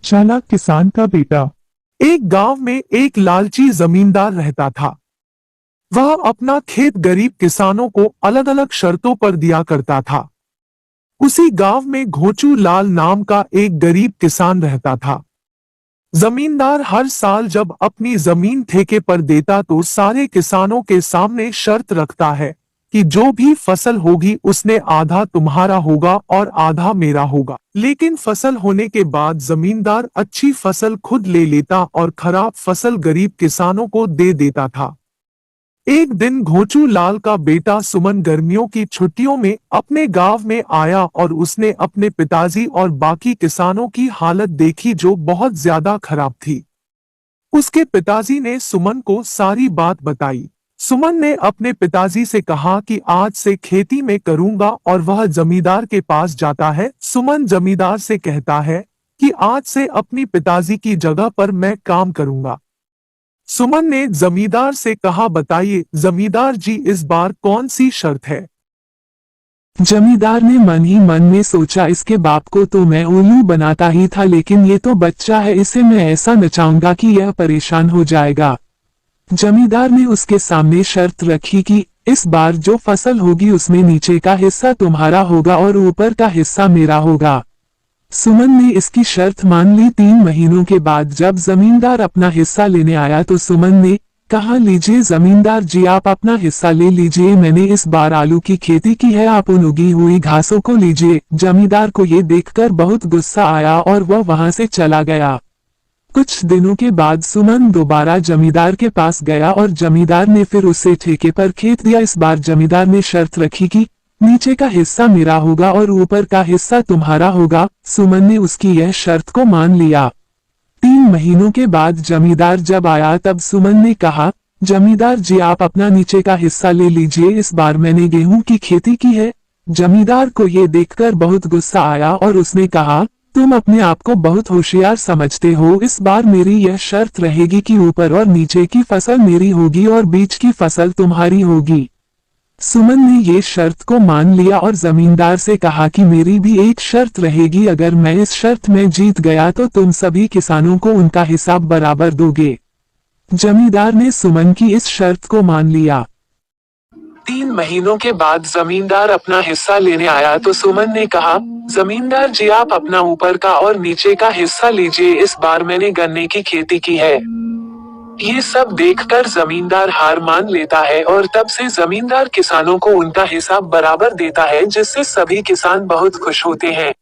चालाक किसान का बेटा। एक गांव में एक लालची जमींदार रहता था। वह अपना खेत गरीब किसानों को अलग अलग शर्तों पर दिया करता था। उसी गांव में घोचू लाल नाम का एक गरीब किसान रहता था। जमींदार हर साल जब अपनी जमीन ठेके पर देता तो सारे किसानों के सामने शर्त रखता है कि जो भी फसल होगी उसने आधा तुम्हारा होगा और आधा मेरा होगा। लेकिन फसल होने के बाद जमींदार अच्छी फसल खुद ले लेता और खराब फसल गरीब किसानों को दे देता था। एक दिन घोचू लाल का बेटा सुमन गर्मियों की छुट्टियों में अपने गांव में आया और उसने अपने पिताजी और बाकी किसानों की हालत देखी जो बहुत ज्यादा खराब थी। उसके पिताजी ने सुमन को सारी बात बताई। सुमन ने अपने पिताजी से कहा कि आज से खेती में करूंगा और वह जमींदार के पास जाता है। सुमन जमींदार से कहता है कि आज से अपनी पिताजी की जगह पर मैं काम करूंगा। सुमन ने जमींदार से कहा, बताइए जमींदार जी, इस बार कौन सी शर्त है। जमींदार ने मन ही मन में सोचा, इसके बाप को तो मैं उल्लू बनाता ही था, लेकिन ये तो बच्चा है, इसे मैं ऐसा नचाऊंगा कि यह परेशान हो जाएगा। जमींदार ने उसके सामने शर्त रखी कि इस बार जो फसल होगी उसमें नीचे का हिस्सा तुम्हारा होगा और ऊपर का हिस्सा मेरा होगा। सुमन ने इसकी शर्त मान ली। 3 महीनों के बाद जब जमींदार अपना हिस्सा लेने आया तो सुमन ने कहा, लीजिए जमींदार जी, आप अपना हिस्सा ले लीजिए, मैंने इस बार आलू की खेती की है, आप उन उगी हुई घासों को लीजिए। जमींदार को ये देखकर बहुत गुस्सा आया और वह वहां से चला गया। कुछ दिनों के बाद सुमन दोबारा जमींदार के पास गया और जमींदार ने फिर उसे ठेके पर खेत दिया। इस बार जमींदार ने शर्त रखी कि नीचे का हिस्सा मेरा होगा और ऊपर का हिस्सा तुम्हारा होगा। सुमन ने उसकी यह शर्त को मान लिया। 3 महीनों के बाद जमींदार जब आया तब सुमन ने कहा, जमींदार जी, आप अपना नीचे का हिस्सा ले लीजिए, इस बार मैंने गेहूं की खेती की है। जमींदार को ये देखकर बहुत गुस्सा आया और उसने कहा, तुम अपने आप को बहुत होशियार समझते हो, इस बार मेरी यह शर्त रहेगी कि ऊपर और नीचे की फसल मेरी होगी और बीच की फसल तुम्हारी होगी। सुमन ने ये शर्त को मान लिया और जमींदार से कहा कि मेरी भी एक शर्त रहेगी, अगर मैं इस शर्त में जीत गया तो तुम सभी किसानों को उनका हिसाब बराबर दोगे। जमींदार ने सुमन की इस शर्त को मान लिया। 3 महीनों के बाद जमींदार अपना हिस्सा लेने आया तो सुमन ने कहा, जमींदार जी, आप अपना ऊपर का और नीचे का हिस्सा लीजिए, इस बार मैंने गन्ने की खेती की है। ये सब देखकर जमींदार हार मान लेता है और तब से जमींदार किसानों को उनका हिसाब बराबर देता है, जिससे सभी किसान बहुत खुश होते हैं।